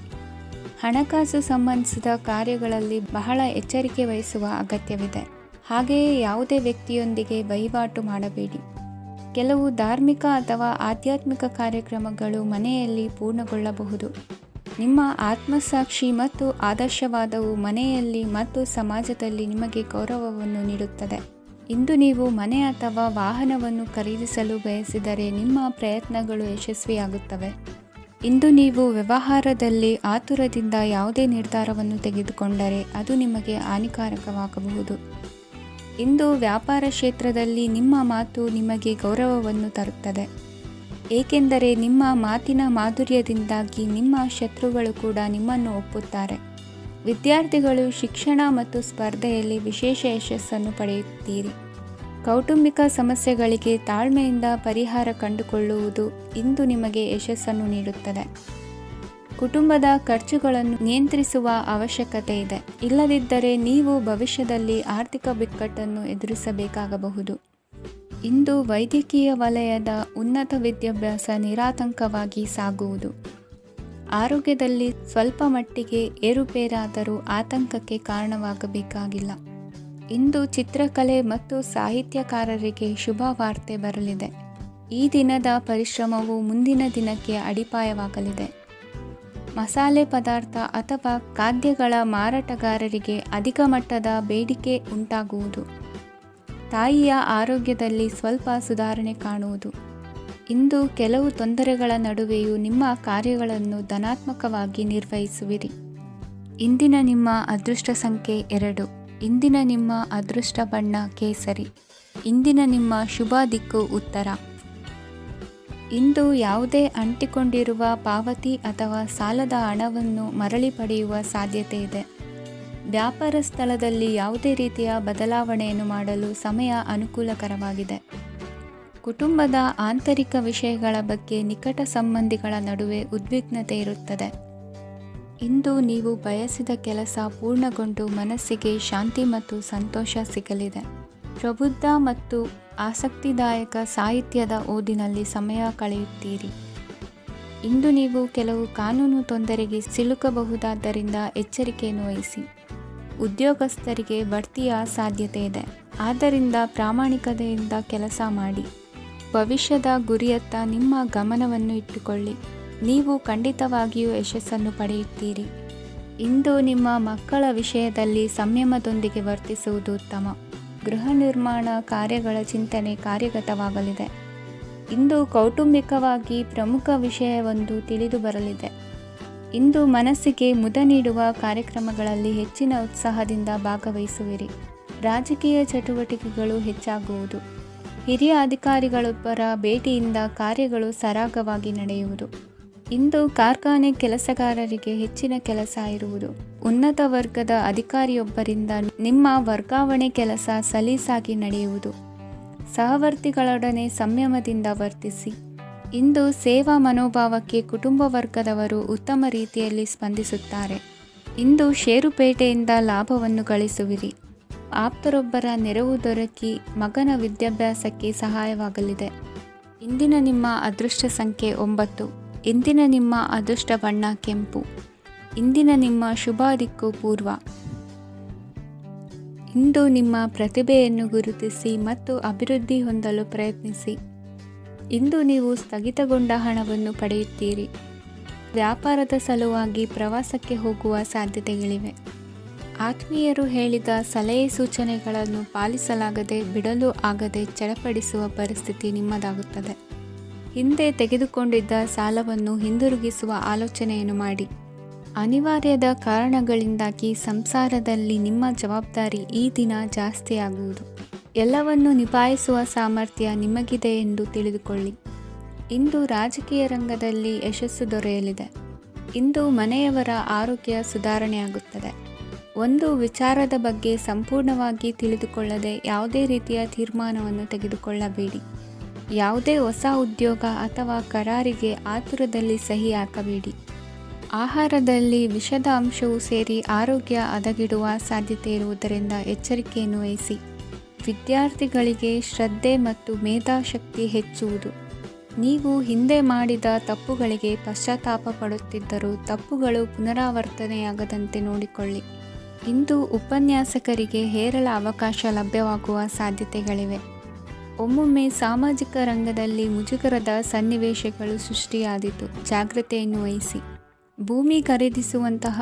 ಹಣಕಾಸು ಸಂಬಂಧಿಸಿದ ಕಾರ್ಯಗಳಲ್ಲಿ ಬಹಳ ಎಚ್ಚರಿಕೆ ವಹಿಸುವ ಅಗತ್ಯವಿದೆ. ಹಾಗೆಯೇ ಯಾವುದೇ ವ್ಯಕ್ತಿಯೊಂದಿಗೆ ವಹಿವಾಟು ಮಾಡಬೇಡಿ. ಕೆಲವು ಧಾರ್ಮಿಕ ಅಥವಾ ಆಧ್ಯಾತ್ಮಿಕ ಕಾರ್ಯಕ್ರಮಗಳು ಮನೆಯಲ್ಲಿ ಪೂರ್ಣಗೊಳ್ಳಬಹುದು. ನಿಮ್ಮ ಆತ್ಮಸಾಕ್ಷಿ ಮತ್ತು ಆದರ್ಶವಾದವು ಮನೆಯಲ್ಲಿ ಮತ್ತು ಸಮಾಜದಲ್ಲಿ ನಿಮಗೆ ಗೌರವವನ್ನು ನೀಡುತ್ತದೆ. ಇಂದು ನೀವು ಮನೆ ಅಥವಾ ವಾಹನವನ್ನು ಖರೀದಿಸಲು ಬಯಸಿದರೆ ನಿಮ್ಮ ಪ್ರಯತ್ನಗಳು ಯಶಸ್ವಿಯಾಗುತ್ತವೆ. ಇಂದು ನೀವು ವ್ಯವಹಾರದಲ್ಲಿ ಆತುರದಿಂದ ಯಾವುದೇ ನಿರ್ಧಾರವನ್ನು ತೆಗೆದುಕೊಂಡರೆ ಅದು ನಿಮಗೆ ಹಾನಿಕಾರಕವಾಗಬಹುದು. ಇಂದು ವ್ಯಾಪಾರ ಕ್ಷೇತ್ರದಲ್ಲಿ ನಿಮ್ಮ ಮಾತು ನಿಮಗೆ ಗೌರವವನ್ನು ತರುತ್ತದೆ, ಏಕೆಂದರೆ ನಿಮ್ಮ ಮಾತಿನ ಮಾಧುರ್ಯದಿಂದಾಗಿ ನಿಮ್ಮ ಶತ್ರುಗಳು ಕೂಡ ನಿಮ್ಮನ್ನು ಒಪ್ಪುತ್ತಾರೆ. ವಿದ್ಯಾರ್ಥಿಗಳು ಶಿಕ್ಷಣ ಮತ್ತು ಸ್ಪರ್ಧೆಯಲ್ಲಿ ವಿಶೇಷ ಯಶಸ್ಸನ್ನು ಪಡೆಯುತ್ತೀರಿ. ಕೌಟುಂಬಿಕ ಸಮಸ್ಯೆಗಳಿಗೆ ತಾಳ್ಮೆಯಿಂದ ಪರಿಹಾರ ಕಂಡುಕೊಳ್ಳುವುದು ಇಂದು ನಿಮಗೆ ಯಶಸ್ಸನ್ನು ನೀಡುತ್ತದೆ. ಕುಟುಂಬದ ಖರ್ಚುಗಳನ್ನು ನಿಯಂತ್ರಿಸುವ ಅವಶ್ಯಕತೆ ಇದೆ, ಇಲ್ಲದಿದ್ದರೆ ನೀವು ಭವಿಷ್ಯದಲ್ಲಿ ಆರ್ಥಿಕ ಬಿಕ್ಕಟ್ಟನ್ನು ಎದುರಿಸಬೇಕಾಗಬಹುದು. ಇಂದು ವೈದ್ಯಕೀಯ ವಲಯದ ಉನ್ನತ ವಿದ್ಯಾಭ್ಯಾಸ ನಿರಾತಂಕವಾಗಿ ಸಾಗುವುದು. ಆರೋಗ್ಯದಲ್ಲಿ ಸ್ವಲ್ಪ ಮಟ್ಟಿಗೆ ಏರುಪೇರಾದರೂ ಆತಂಕಕ್ಕೆ ಕಾರಣವಾಗಬೇಕಾಗಿಲ್ಲ. ಇಂದು ಚಿತ್ರಕಲೆ ಮತ್ತು ಸಾಹಿತ್ಯಕಾರರಿಗೆ ಶುಭ ವಾರ್ತೆ ಬರಲಿದೆ. ಈ ದಿನದ ಪರಿಶ್ರಮವು ಮುಂದಿನ ದಿನಕ್ಕೆ ಅಡಿಪಾಯವಾಗಲಿದೆ. ಮಸಾಲೆ ಪದಾರ್ಥ ಅಥವಾ ಖಾದ್ಯಗಳ ಮಾರಾಟಗಾರರಿಗೆ ಅಧಿಕ ಮಟ್ಟದ ಬೇಡಿಕೆ ಉಂಟಾಗುವುದು. ತಾಯಿಯ ಆರೋಗ್ಯದಲ್ಲಿ ಸ್ವಲ್ಪ ಸುಧಾರಣೆ ಕಾಣುವುದು. ಇಂದು ಕೆಲವು ತೊಂದರೆಗಳ ನಡುವೆಯೂ ನಿಮ್ಮ ಕಾರ್ಯಗಳನ್ನು ಧನಾತ್ಮಕವಾಗಿ ನಿರ್ವಹಿಸುವಿರಿ. ಇಂದಿನ ನಿಮ್ಮ ಅದೃಷ್ಟ ಸಂಖ್ಯೆ 2. ಇಂದಿನ ನಿಮ್ಮ ಅದೃಷ್ಟ ಬಣ್ಣ ಕೇಸರಿ. ಇಂದಿನ ನಿಮ್ಮ ಶುಭ ದಿಕ್ಕು ಉತ್ತರ. ಇಂದು ಯಾವುದೇ ಅಂಟಿಕೊಂಡಿರುವ ಪಾವತಿ ಅಥವಾ ಸಾಲದ ಹಣವನ್ನು ಮರಳಿ ಪಡೆಯುವ ಸಾಧ್ಯತೆ ಇದೆ. ವ್ಯಾಪಾರ ಸ್ಥಳದಲ್ಲಿ ಯಾವುದೇ ರೀತಿಯ ಬದಲಾವಣೆಯನ್ನು ಮಾಡಲು ಸಮಯ ಅನುಕೂಲಕರವಾಗಿದೆ. ಕುಟುಂಬದ ಆಂತರಿಕ ವಿಷಯಗಳ ಬಗ್ಗೆ ನಿಕಟ ಸಂಬಂಧಿಗಳ ನಡುವೆ ಉದ್ವಿಗ್ನತೆ ಇರುತ್ತದೆ. ಇಂದು ನೀವು ಬಯಸಿದ ಕೆಲಸ ಪೂರ್ಣಗೊಂಡು ಮನಸ್ಸಿಗೆ ಶಾಂತಿ ಮತ್ತು ಸಂತೋಷ ಸಿಗಲಿದೆ. ಪ್ರಬುದ್ಧ ಮತ್ತು ಆಸಕ್ತಿದಾಯಕ ಸಾಹಿತ್ಯದ ಓದಿನಲ್ಲಿ ಸಮಯ ಕಳೆಯುತ್ತೀರಿ. ಇಂದು ನೀವು ಕೆಲವು ಕಾನೂನು ತೊಂದರೆಗೆ ಸಿಲುಕಬಹುದಾದ್ದರಿಂದ ಎಚ್ಚರಿಕೆಯನ್ನು ವಹಿಸಿ. ಉದ್ಯೋಗಸ್ಥರಿಗೆ ಬಡ್ತಿಯ ಸಾಧ್ಯತೆ ಇದೆ, ಆದ್ದರಿಂದ ಪ್ರಾಮಾಣಿಕತೆಯಿಂದ ಕೆಲಸ ಮಾಡಿ. ಭವಿಷ್ಯದ ಗುರಿಯತ್ತ ನಿಮ್ಮ ಗಮನವನ್ನು ಇಟ್ಟುಕೊಳ್ಳಿ, ನೀವು ಖಂಡಿತವಾಗಿಯೂ ಯಶಸ್ಸನ್ನು ಪಡೆಯುತ್ತೀರಿ. ಇಂದು ನಿಮ್ಮ ಮಕ್ಕಳ ವಿಷಯದಲ್ಲಿ ಸಂಯಮದೊಂದಿಗೆ ವರ್ತಿಸುವುದು ಉತ್ತಮ. ಗೃಹ ನಿರ್ಮಾಣ ಕಾರ್ಯಗಳ ಚಿಂತನೆ ಕಾರ್ಯಗತವಾಗಲಿದೆ. ಇಂದು ಕೌಟುಂಬಿಕವಾಗಿ ಪ್ರಮುಖ ವಿಷಯವೊಂದು ತಿಳಿದು ಬರಲಿದೆ. ಇಂದು ಮನಸ್ಸಿಗೆ ಮುದ ನೀಡುವ ಕಾರ್ಯಕ್ರಮಗಳಲ್ಲಿ ಹೆಚ್ಚಿನ ಉತ್ಸಾಹದಿಂದ ಭಾಗವಹಿಸುವಿರಿ. ರಾಜಕೀಯ ಚಟುವಟಿಕೆಗಳು ಹೆಚ್ಚಾಗುವುದು. ಹಿರಿಯ ಅಧಿಕಾರಿಗಳೊಬ್ಬರ ಭೇಟಿಯಿಂದ ಕಾರ್ಯಗಳು ಸರಾಗವಾಗಿ ನಡೆಯುವುದು. ಇಂದು ಕಾರ್ಖಾನೆ ಕೆಲಸಗಾರರಿಗೆ ಹೆಚ್ಚಿನ ಕೆಲಸ ಇರುವುದು. ಉನ್ನತ ವರ್ಗದ ಅಧಿಕಾರಿಯೊಬ್ಬರಿಂದ ನಿಮ್ಮ ವರ್ಗಾವಣೆ ಕೆಲಸ ಸಲೀಸಾಗಿ ನಡೆಯುವುದು. ಸಹವರ್ತಿಗಳೊಡನೆ ಸಂಯಮದಿಂದ ವರ್ತಿಸಿ. ಇಂದು ಸೇವಾ ಮನೋಭಾವಕ್ಕೆ ಕುಟುಂಬ ವರ್ಗದವರು ಉತ್ತಮ ರೀತಿಯಲ್ಲಿ ಸ್ಪಂದಿಸುತ್ತಾರೆ. ಇಂದು ಷೇರುಪೇಟೆಯಿಂದ ಲಾಭವನ್ನು ಗಳಿಸುವಿರಿ. ಆಪ್ತರೊಬ್ಬರ ನೆರವು ದೊರಕಿ ಮಗನ ವಿದ್ಯಾಭ್ಯಾಸಕ್ಕೆ ಸಹಾಯವಾಗಲಿದೆ. ಇಂದಿನ ನಿಮ್ಮ ಅದೃಷ್ಟ ಸಂಖ್ಯೆ 9. ಇಂದಿನ ನಿಮ್ಮ ಅದೃಷ್ಟ ಬಣ್ಣ ಕೆಂಪು. ಇಂದಿನ ನಿಮ್ಮ ಶುಭ ದಿಕ್ಕು ಪೂರ್ವ. ಇಂದು ನಿಮ್ಮ ಪ್ರತಿಭೆಯನ್ನು ಗುರುತಿಸಿ ಮತ್ತು ಅಭಿವೃದ್ಧಿ ಹೊಂದಲು ಪ್ರಯತ್ನಿಸಿ. ಇಂದು ನೀವು ಸ್ಥಗಿತಗೊಂಡ ಹಣವನ್ನು ಪಡೆಯುತ್ತೀರಿ. ವ್ಯಾಪಾರದ ಸಲುವಾಗಿ ಪ್ರವಾಸಕ್ಕೆ ಹೋಗುವ ಸಾಧ್ಯತೆಗಳಿವೆ. ಆತ್ಮೀಯರು ಹೇಳಿದ ಸಲಹೆ ಸೂಚನೆಗಳನ್ನು ಪಾಲಿಸಲಾಗದೆ ಬಿಡಲು ಆಗದೆ ಚಡಪಡಿಸುವ ಪರಿಸ್ಥಿತಿ ನಿಮ್ಮದಾಗುತ್ತದೆ. ಹಿಂದೆ ತೆಗೆದುಕೊಂಡಿದ್ದ ಸಾಲವನ್ನು ಹಿಂದಿರುಗಿಸುವ ಆಲೋಚನೆಯನ್ನು ಮಾಡಿ. ಅನಿವಾರ್ಯದ ಕಾರಣಗಳಿಂದಾಗಿ ಸಂಸಾರದಲ್ಲಿ ನಿಮ್ಮ ಜವಾಬ್ದಾರಿ ಈ ದಿನ ಜಾಸ್ತಿಯಾಗುವುದು. ಎಲ್ಲವನ್ನು ನಿಭಾಯಿಸುವ ಸಾಮರ್ಥ್ಯ ನಿಮಗಿದೆ ಎಂದು ತಿಳಿದುಕೊಳ್ಳಿ. ಇಂದು ರಾಜಕೀಯ ರಂಗದಲ್ಲಿ ಯಶಸ್ಸು ದೊರೆಯಲಿದೆ. ಇಂದು ಮನೆಯವರ ಆರೋಗ್ಯ ಸುಧಾರಣೆಯಾಗುತ್ತದೆ. ಒಂದು ವಿಚಾರದ ಬಗ್ಗೆ ಸಂಪೂರ್ಣವಾಗಿ ತಿಳಿದುಕೊಳ್ಳದೆ ಯಾವುದೇ ರೀತಿಯ ತೀರ್ಮಾನವನ್ನು ತೆಗೆದುಕೊಳ್ಳಬೇಡಿ. ಯಾವುದೇ ಹೊಸ ಉದ್ಯೋಗ ಅಥವಾ ಕರಾರಿಗೆ ಆತುರದಲ್ಲಿ ಸಹಿ ಹಾಕಬೇಡಿ. ಆಹಾರದಲ್ಲಿ ವಿಷದ ಅಂಶವು ಸೇರಿ ಆರೋಗ್ಯ ಹದಗೆಡುವ ಸಾಧ್ಯತೆ ಇರುವುದರಿಂದ ಎಚ್ಚರಿಕೆಯನ್ನು ವಹಿಸಿ. ವಿದ್ಯಾರ್ಥಿಗಳಿಗೆ ಶ್ರದ್ಧೆ ಮತ್ತು ಮೇಧಾಶಕ್ತಿ ಹೆಚ್ಚುವುದು. ನೀವು ಹಿಂದೆ ಮಾಡಿದ ತಪ್ಪುಗಳಿಗೆ ಪಶ್ಚಾತ್ತಾಪ ಪಡುತ್ತಿದ್ದರೂ ತಪ್ಪುಗಳು ಪುನರಾವರ್ತನೆಯಾಗದಂತೆ ನೋಡಿಕೊಳ್ಳಿ. ಇಂದು ಉಪನ್ಯಾಸಕರಿಗೆ ಹೇರಳ ಅವಕಾಶ ಲಭ್ಯವಾಗುವ ಸಾಧ್ಯತೆಗಳಿವೆ. ಒಮ್ಮೊಮ್ಮೆ ಸಾಮಾಜಿಕ ರಂಗದಲ್ಲಿ ಮುಜುಗರದ ಸನ್ನಿವೇಶಗಳು ಸೃಷ್ಟಿಯಾದೀತು. ಜಾಗ್ರತೆಯನ್ನು ವಹಿಸಿ. ಭೂಮಿ ಖರೀದಿಸುವಂತಹ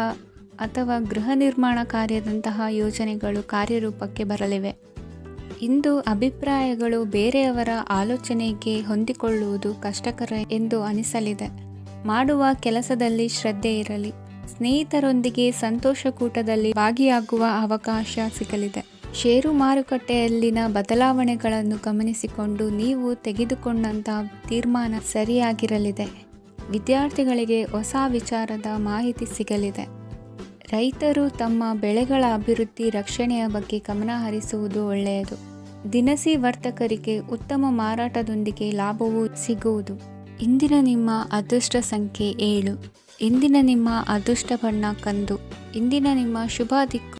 ಅಥವಾ ಗೃಹ ನಿರ್ಮಾಣ ಕಾರ್ಯದಂತಹ ಯೋಜನೆಗಳು ಕಾರ್ಯರೂಪಕ್ಕೆ ಬರಲಿವೆ. ಇಂದು ಅಭಿಪ್ರಾಯಗಳು ಬೇರೆಯವರ ಆಲೋಚನೆಗೆ ಹೊಂದಿಕೊಳ್ಳುವುದು ಕಷ್ಟಕರ ಎಂದು ಅನಿಸಲಿದೆ. ಮಾಡುವ ಕೆಲಸದಲ್ಲಿ ಶ್ರದ್ಧೆ ಇರಲಿ. ಸ್ನೇಹಿತರೊಂದಿಗೆ ಸಂತೋಷಕೂಟದಲ್ಲಿ ಭಾಗಿಯಾಗುವ ಅವಕಾಶ ಸಿಗಲಿದೆ. ಷೇರು ಮಾರುಕಟ್ಟೆಯಲ್ಲಿನ ಬದಲಾವಣೆಗಳನ್ನು ಗಮನಿಸಿಕೊಂಡು ನೀವು ತೆಗೆದುಕೊಂಡಂಥ ತೀರ್ಮಾನ ಸರಿಯಾಗಿರಲಿದೆ. ವಿದ್ಯಾರ್ಥಿಗಳಿಗೆ ಹೊಸ ವಿಚಾರದ ಮಾಹಿತಿ ಸಿಗಲಿದೆ. ರೈತರು ತಮ್ಮ ಬೆಳೆಗಳ ಅಭಿವೃದ್ಧಿ ರಕ್ಷಣೆಯ ಬಗ್ಗೆ ಗಮನ ಹರಿಸುವುದು ಒಳ್ಳೆಯದು. ದಿನಸಿ ವರ್ತಕರಿಗೆ ಉತ್ತಮ ಮಾರಾಟದೊಂದಿಗೆ ಲಾಭವೂ ಸಿಗುವುದು. ಇಂದಿನ ನಿಮ್ಮ ಅದೃಷ್ಟ ಸಂಖ್ಯೆ 7. ಇಂದಿನ ನಿಮ್ಮ ಅದೃಷ್ಟ ಬಣ್ಣ ಕಂದು. ಇಂದಿನ ನಿಮ್ಮ ಶುಭ ದಿಕ್ಕು